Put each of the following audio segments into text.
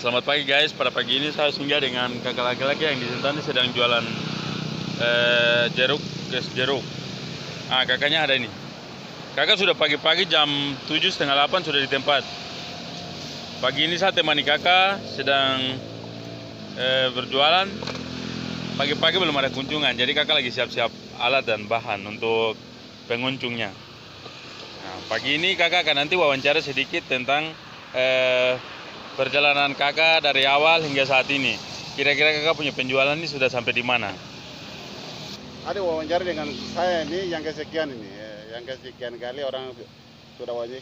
Selamat pagi guys, pada pagi ini saya singgah dengan kakak laki-laki yang di sana sedang jualan jeruk. Kakaknya ada ini. Kakak sudah pagi-pagi jam 7:30 sudah di tempat. Pagi ini saya temani kakak sedang berjualan. Pagi-pagi belum ada kunjungan, jadi kakak lagi siap-siap alat dan bahan untuk pengunjungnya. Nah, pagi ini kakak akan nanti wawancara sedikit tentang perjalanan kakak dari awal hingga saat ini. Kira-kira kakak punya penjualan ini sudah sampai di mana? Ada wawancara dengan saya ini yang kesekian ini, yang kesekian kali orang sudah wawancara,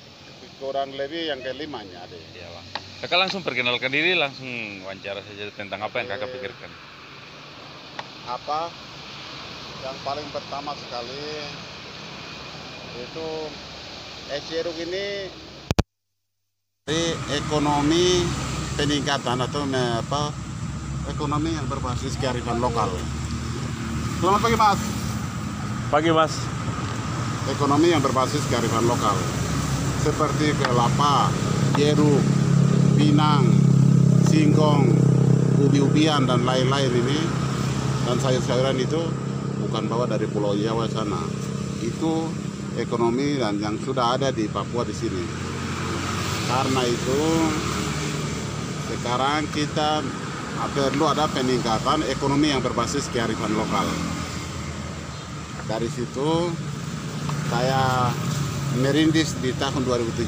kurang lebih yang kelimanya ada. Ya, Bang. Kakak langsung perkenalkan diri, langsung wawancara saja tentang apa yang kakak pikirkan. Apa yang paling pertama sekali itu jeruk ini dari ekonomi peningkatan atau ekonomi yang berbasis kearifan lokal. Selamat pagi Mas. Pagi Mas. Ekonomi yang berbasis kearifan lokal seperti kelapa, jeruk, pinang, singkong, ubi-ubian dan lain-lain ini, dan sayur-sayuran itu bukan bawa dari Pulau Jawa sana. Itu ekonomi dan yang sudah ada di Papua di sini. Karena itu sekarang kita perlu ada peningkatan ekonomi yang berbasis kearifan lokal. Dari situ saya merintis di tahun 2017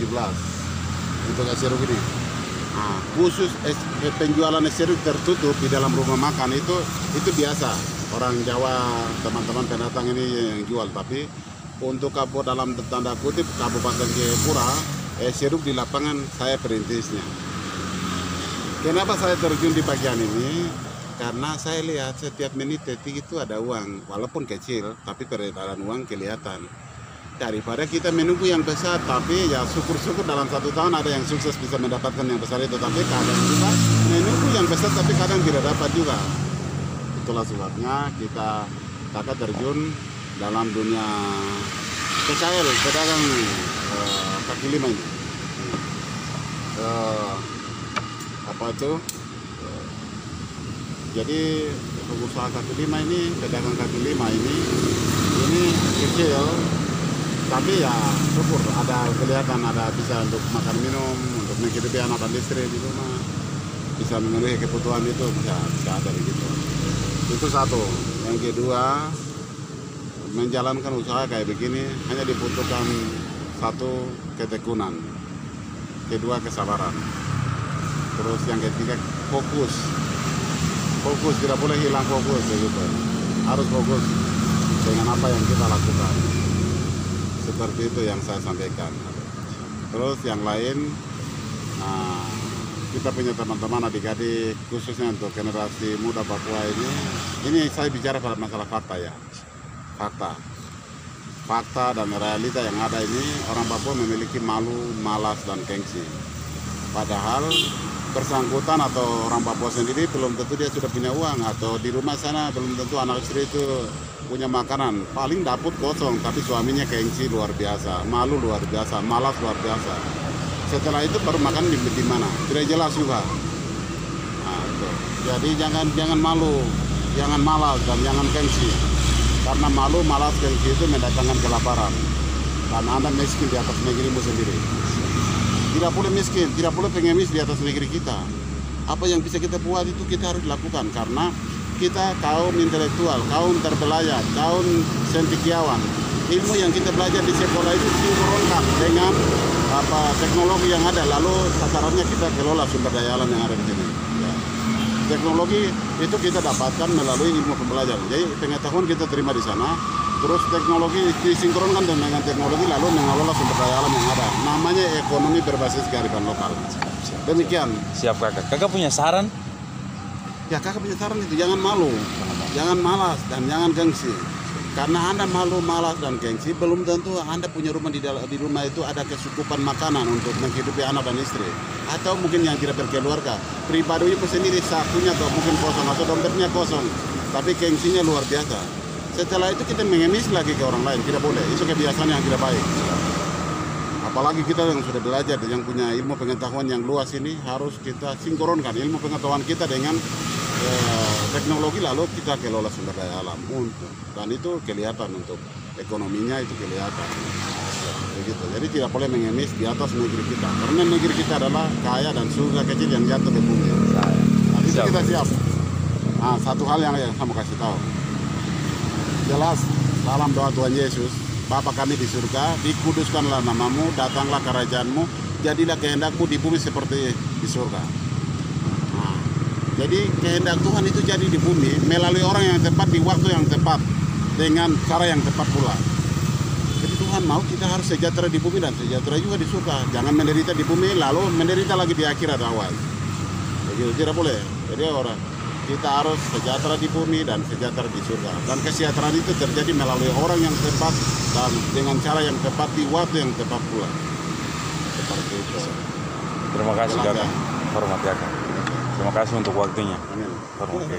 untuk es jeruk ini. Khusus penjualan es jeruk tertutup di dalam rumah makan itu biasa. Orang Jawa, teman-teman pendatang ini yang jual. Tapi untuk dalam tanda kutip Kabupaten Jayapura, es jeruk di lapangan saya perintisnya. Kenapa saya terjun di bagian ini? Karena saya lihat setiap menit detik itu ada uang, walaupun kecil, tapi peredaran uang kelihatan. Daripada kita menunggu yang besar, tapi ya syukur-syukur dalam 1 tahun ada yang sukses bisa mendapatkan yang besar itu. Tapi kadang juga menunggu yang besar, tapi kadang tidak dapat juga. Itulah sebabnya kakak terjun dalam dunia PKL, pedagang kaki lima ini. Jadi usaha kaki lima ini, pedagang kaki lima ini kecil, tapi ya syukur ada kelihatan ada bisa untuk makan minum, untuk menghidupi anak dan istri di rumah, bisa memenuhi kebutuhan itu bisa ada begitu. Itu satu. Yang kedua, menjalankan usaha kayak begini hanya dibutuhkan satu, ketekunan, kedua kesabaran, terus yang ketiga fokus tidak boleh hilang fokus begitu, harus fokus dengan apa yang kita lakukan, seperti itu yang saya sampaikan. Terus yang lain, kita punya teman-teman adik-adik khususnya untuk generasi muda Papua ini saya bicara pada masalah fakta ya. Fakta dan realita yang ada ini, orang Papua memiliki malu, malas, dan gengsi. Padahal bersangkutan atau orang Papua sendiri belum tentu dia sudah punya uang, atau di rumah sana belum tentu anak istri itu punya makanan. Paling dapur kosong, tapi suaminya gengsi luar biasa, malu luar biasa, malas luar biasa. Setelah itu baru makan di mana? Tidak jelas juga. Jadi jangan malu, jangan malas, dan jangan gengsi. Karena malu, malas, gengsi itu mendatangkan kelaparan. Dan Anda miskin di atas negerimu sendiri. Tidak boleh miskin, tidak boleh pengemis di atas negeri kita. Apa yang bisa kita buat itu kita harus lakukan. Karena kita kaum intelektual, kaum terpelajar, kaum cendekiawan. Ilmu yang kita belajar di sekolah itu sinkronkan dengan teknologi yang ada. Lalu sasarannya kita kelola sumber daya alam yang ada di sini. Teknologi itu kita dapatkan melalui ilmu pembelajaran. Jadi pengetahuan kita terima di sana, terus teknologi disinkronkan dengan teknologi, lalu mengelola sumber daya alam yang ada. Namanya ekonomi berbasis kearifan lokal. Demikian. Siap kakak. Kakak punya saran? Ya kakak punya saran itu, jangan malu, jangan malas, dan jangan gengsi. Karena Anda malu, malas, dan gengsi, belum tentu Anda punya rumah di rumah itu ada kecukupan makanan untuk menghidupi anak dan istri. Atau mungkin yang tidak berkeluarga, pribadinya sendiri sakunya atau mungkin kosong, atau dompetnya kosong, tapi gengsinya luar biasa. Setelah itu kita mengemis lagi ke orang lain, tidak boleh. Itu kebiasaan yang tidak baik. Apalagi kita yang sudah belajar, yang punya ilmu pengetahuan yang luas ini, harus kita sinkronkan ilmu pengetahuan kita dengan teknologi, lalu kita kelola sumber daya alam dan itu kelihatan untuk ekonominya itu kelihatan. Begitu. Jadi tidak boleh mengemis di atas negeri kita, karena negeri kita adalah kaya dan surga kecil yang jatuh ke bumi. Nah, itu kita siap. Nah, satu hal yang saya mau kasih tahu, jelas dalam doa Tuhan Yesus, Bapa kami di surga, dikuduskanlah namamu, datanglah kerajaanmu, jadilah kehendakmu di bumi seperti di surga. Nah, jadi kehendak Tuhan itu jadi di bumi melalui orang yang tepat di waktu yang tepat dengan cara yang tepat pula. Jadi Tuhan mau kita harus sejahtera di bumi dan sejahtera juga di surga. Jangan menderita di bumi lalu menderita lagi di akhirat awal. Begitu tidak boleh. Jadi kita harus sejahtera di bumi dan sejahtera di surga. Dan kesejahteraan itu terjadi melalui orang yang tepat dan dengan cara yang tepat di waktu yang tepat pula. Seperti itu. Terima kasih kakak, hormati kakak. Terima kasih untuk waktunya. Amin. Hormati.